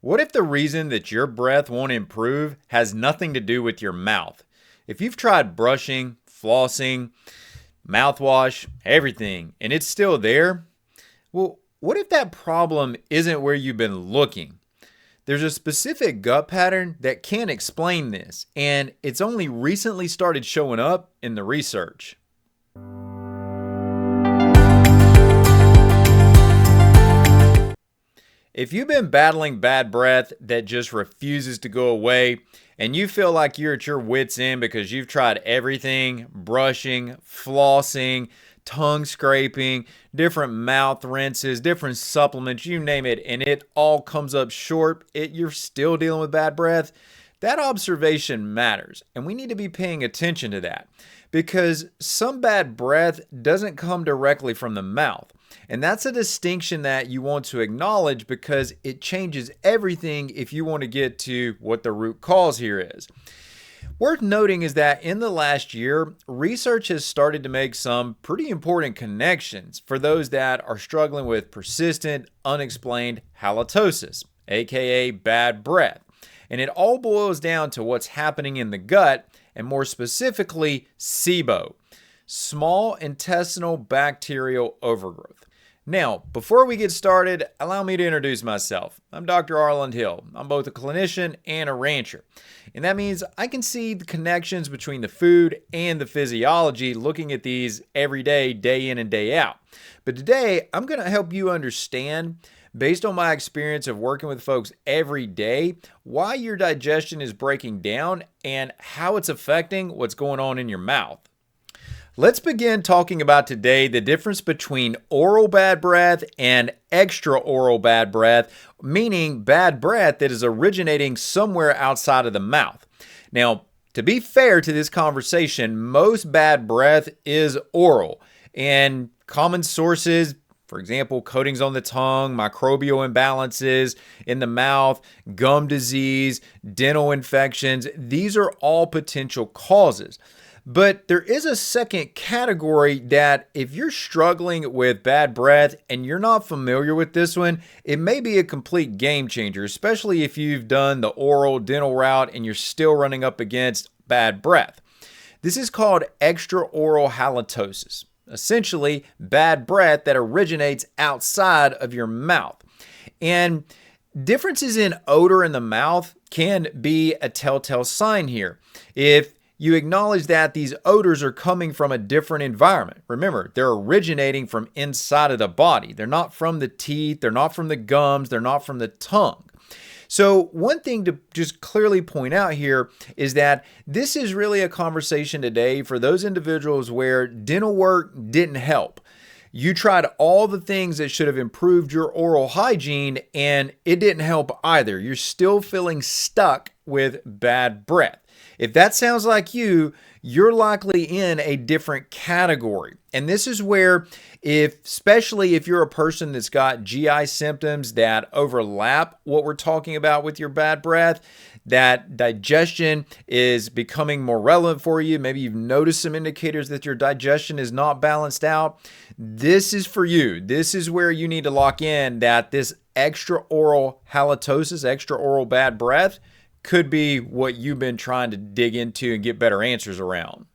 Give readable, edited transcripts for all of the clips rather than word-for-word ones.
What if the reason that your breath won't improve has nothing to do with your mouth? If you've tried brushing, flossing, mouthwash, everything, and it's still there, well, what if that problem isn't where you've been looking? There's a specific gut pattern that can explain this, and it's only recently started showing up in the research. If you've been battling bad breath that just refuses to go away, and you feel like you're at your wit's end because you've tried everything, brushing, flossing, tongue scraping, different mouth rinses, different supplements, you name it, and it all comes up short, you're still dealing with bad breath, that observation matters, and we need to be paying attention to that because some bad breath doesn't come directly from the mouth. And that's a distinction that you want to acknowledge because it changes everything if you want to get to what the root cause here is. Worth noting is that in the last year, research has started to make some pretty important connections for those that are struggling with persistent, unexplained halitosis, aka bad breath. And it all boils down to what's happening in the gut, and more specifically, SIBO, small intestinal bacterial overgrowth. Now, before we get started, allow me to introduce myself. I'm Dr. Arland Hill. I'm both a clinician and a rancher. And that means I can see the connections between the food and the physiology looking at these every day, day in and day out. But today, I'm going to help you understand, based on my experience of working with folks every day, why your digestion is breaking down and how it's affecting what's going on in your mouth. Let's begin talking about today the difference between oral bad breath and extraoral bad breath, meaning bad breath that is originating somewhere outside of the mouth. Now, to be fair to this conversation, most bad breath is oral, and common sources, for example, coatings on the tongue, microbial imbalances in the mouth, gum disease, dental infections, these are all potential causes. But there is a second category that if you're struggling with bad breath and you're not familiar with this one, it may be a complete game changer, especially if you've done the oral dental route and you're still running up against bad breath. This is called extraoral halitosis, essentially bad breath that originates outside of your mouth. And differences in odor in the mouth can be a telltale sign here. If you acknowledge that these odors are coming from a different environment. Remember, they're originating from inside of the body. They're not from the teeth, they're not from the gums, they're not from the tongue. So one thing to just clearly point out here is that this is really a conversation today for those individuals where dental work didn't help. You tried all the things that should have improved your oral hygiene and it didn't help either. You're still feeling stuck with bad breath. If that sounds like you, you're likely in a different category. And this is where, especially if you're a person that's got GI symptoms that overlap what we're talking about with your bad breath, that digestion is becoming more relevant for you. Maybe you've noticed some indicators that your digestion is not balanced out. This is for you. This is where you need to lock in that this extraoral halitosis, extraoral bad breath, could be what you've been trying to dig into and get better answers around.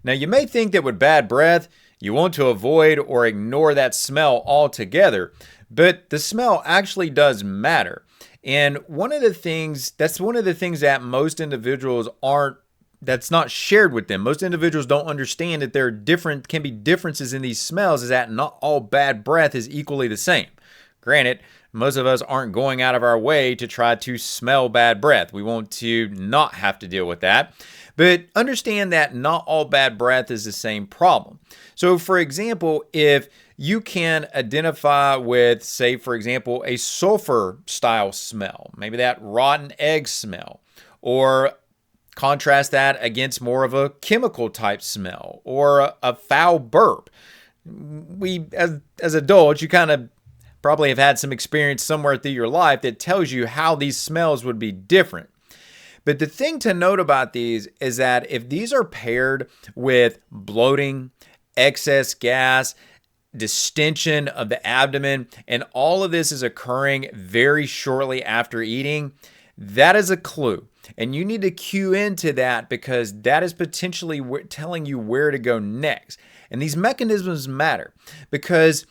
Now, you may think that with bad breath, you want to avoid or ignore that smell altogether, but the smell actually does matter. And that's one of the things that most individuals that's not shared with them. Most individuals don't understand that there can be differences in these smells, is that not all bad breath is equally the same. Granted, most of us aren't going out of our way to try to smell bad breath. We want to not have to deal with that. But understand that not all bad breath is the same problem. So, for example, if you can identify with, say, for example, a sulfur style smell, maybe that rotten egg smell, or contrast that against more of a chemical type smell or a foul burp. We, as adults, you kind of probably have had some experience somewhere through your life that tells you how these smells would be different. But the thing to note about these is that if these are paired with bloating, excess gas, distension of the abdomen, and all of this is occurring very shortly after eating, that is a clue. And you need to cue into that because that is potentially telling you where to go next. And these mechanisms matter because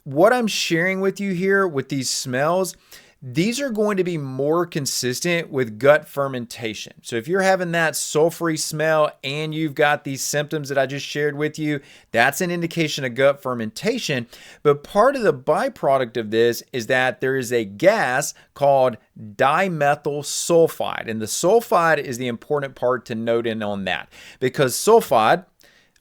what I'm sharing with you here with these smells, these are going to be more consistent with gut fermentation. So if you're having that sulfury smell and you've got these symptoms that I just shared with you, that's an indication of gut fermentation. But part of the byproduct of this is that there is a gas called dimethylsulfide. And the sulfide is the important part to note in on that because sulfide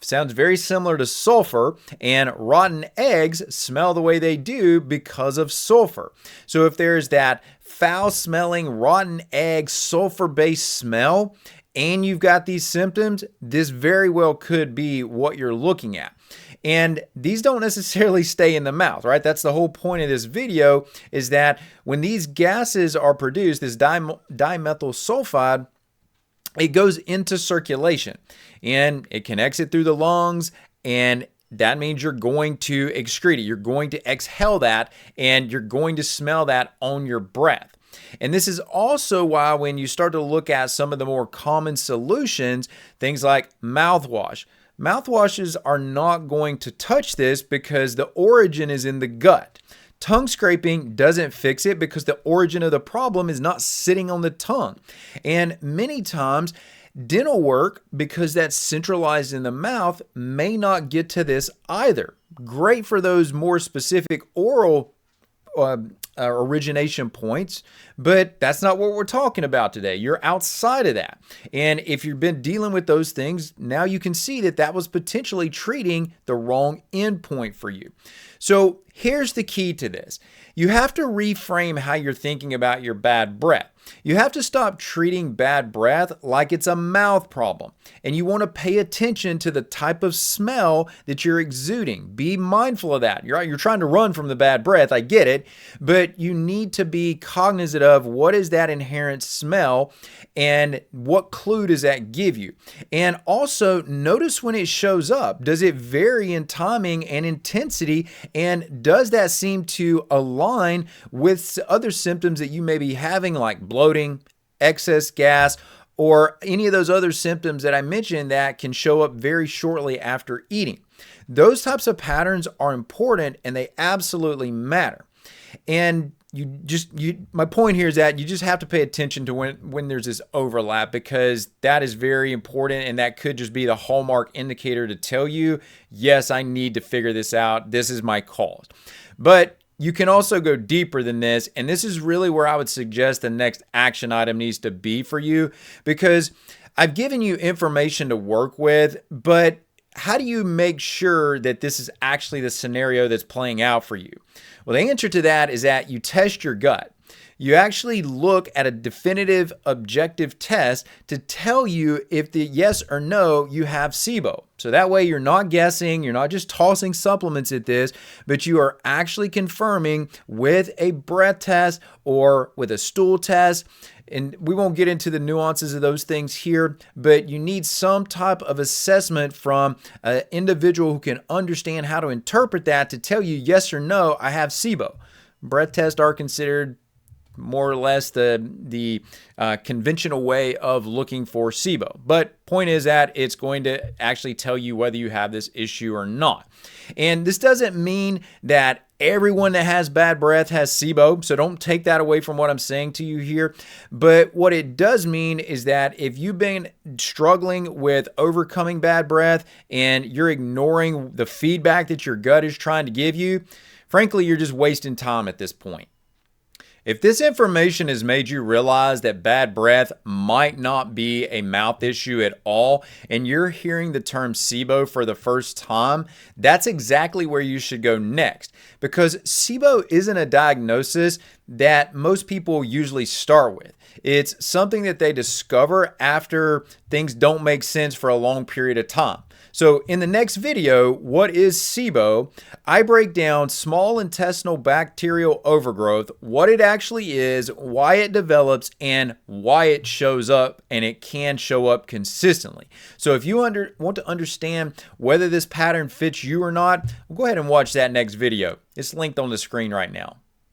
sounds very similar to sulfur, and rotten eggs smell the way they do because of sulfur. So if there's that foul-smelling rotten egg sulfur-based smell and you've got these symptoms, this very well could be what you're looking at. And these don't necessarily stay in the mouth, right? That's the whole point of this video, is that when these gases are produced, this dimethylsulfide, it goes into circulation and it can exit through the lungs, and that means you're going to excrete it. You're going to exhale that, and you're going to smell that on your breath. And this is also why when you start to look at some of the more common solutions, things like mouthwash. Mouthwashes are not going to touch this because the origin is in the gut. Tongue scraping doesn't fix it because the origin of the problem is not sitting on the tongue. And many times, dental work, because that's centralized in the mouth, may not get to this either. Great for those more specific oral origination points, but that's not what we're talking about today. You're outside of that. And if you've been dealing with those things, now you can see that that was potentially treating the wrong endpoint for you. So here's the key to this. You have to reframe how you're thinking about your bad breath. You have to stop treating bad breath like it's a mouth problem. And you want to pay attention to the type of smell that you're exuding. Be mindful of that. You're trying to run from the bad breath. I get it. But you need to be cognizant of what is that inherent smell and what clue does that give you. And also notice when it shows up. Does it vary in timing and intensity? And does that seem to align with other symptoms that you may be having, like bloating, excess gas, or any of those other symptoms that I mentioned that can show up very shortly after eating? Those types of patterns are important and they absolutely matter. And my point here is that you just have to pay attention to when there's this overlap, because that is very important, and that could just be the hallmark indicator to tell you, yes, I need to figure this out. This is my cause. But you can also go deeper than this, and this is really where I would suggest the next action item needs to be for you, because I've given you information to work with, but how do you make sure that this is actually the scenario that's playing out for you? Well, the answer to that is that you test your gut. You actually look at a definitive objective test to tell you if the yes or no you have SIBO. So that way you're not guessing, you're not just tossing supplements at this, but you are actually confirming with a breath test or with a stool test. And we won't get into the nuances of those things here, but you need some type of assessment from an individual who can understand how to interpret that to tell you yes or no, I have SIBO. Breath tests are considered more or less the conventional way of looking for SIBO. But point is that it's going to actually tell you whether you have this issue or not. And this doesn't mean that everyone that has bad breath has SIBO, so don't take that away from what I'm saying to you here. But what it does mean is that if you've been struggling with overcoming bad breath and you're ignoring the feedback that your gut is trying to give you, frankly, you're just wasting time at this point. If this information has made you realize that bad breath might not be a mouth issue at all, and you're hearing the term SIBO for the first time, that's exactly where you should go next, because SIBO isn't a diagnosis that most people usually start with. It's something that they discover after things don't make sense for a long period of time. So in the next video, what is SIBO? I break down small intestinal bacterial overgrowth, what it actually is, why it develops, and why it shows up, and it can show up consistently. So if you want to understand whether this pattern fits you or not, go ahead and watch that next video. It's linked on the screen right now.